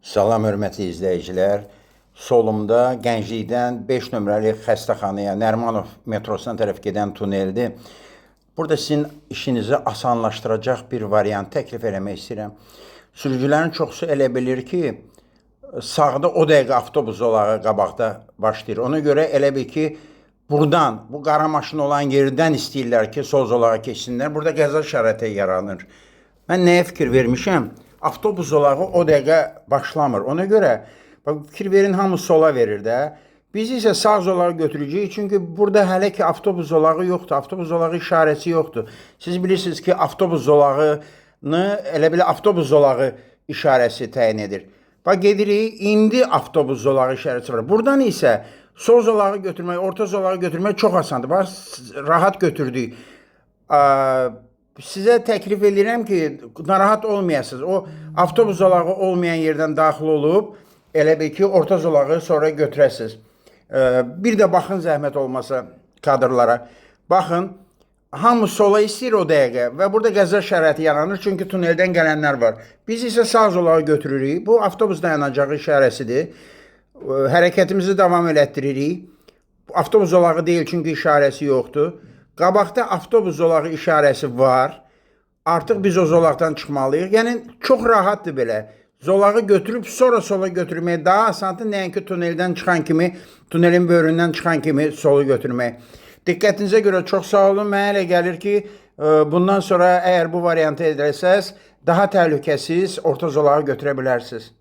Salam hörmətli izləyicilər. Solumda Gənclikdən 5 nömrəli xəstəxanaya Nərimanov metrosuna tərəf gedən tuneldir. Burada sizin işinizi asanlaşdıracaq bir variant təklif eləmək istəyirəm. Sürücülərin çoxsu elə bilir ki, sağda o dəqiqə avtobus zolağı qabaqda başlayır. Ona görə elə bil ki, buradan, bu qara maşın olan yerdən istəyirlər ki, sol zolağa keçsinlər. Burada qəza şəraiti yaranır. Mən nəyə fikir vermişəm? Avtobus zolağı o dəqiqə başlamır. Ona görə fikir verin, hamı sola verir də. Biz isə sağ zolağı götürəcəyik. Çünki burada hələ ki avtobus zolağı yoxdur. Avtobus zolağı işarəsi yoxdur. Siz bilirsiniz ki, avtobus zolağını elə belə avtobus zolağı işarəsi təyin edir. Bax gedirik, indi avtobus zolağı işarəsi var. Buradan isə sol zolağı götürmək, orta zolağı götürmək çox asandır. Bax, rahat götürdük. Sizə təklif edirəm ki, narahat olmayasınız. O avtobus zolağı olmayan yerdən daxil olub, elə bil ki, orta zolağı sonra götürəsiniz. Bir də baxın, zəhmət olmasa kadrlara. Baxın, hamı sola istəyir o dəqiqə və burada qəza şəraiti yaranır, çünki tuneldən gələnlər var. Biz isə sağ zolağı götürürük. Bu avtobus dayanacağı işarəsidir. Hərəkətimizi davam elətdiririk. Avtobus zolağı deyil, çünki işarəsi yoxdur. Qabaqda avtobus zolağı işarəsi var. Artıq biz o zolaqdan çıxmalıyıq. Yəni, çox rahatdır belə. Zolağı götürüb, sonra sola götürmək daha asandır. Nəinki tuneldən çıxan kimi, tunelin böyründən çıxan kimi solu götürmək. Diqqətinizə görə çox sağ olun. Mənə elə gəlir ki, bundan sonra əgər bu variantı edərsəz, daha təhlükəsiz orta zolağı götürə bilərsiniz.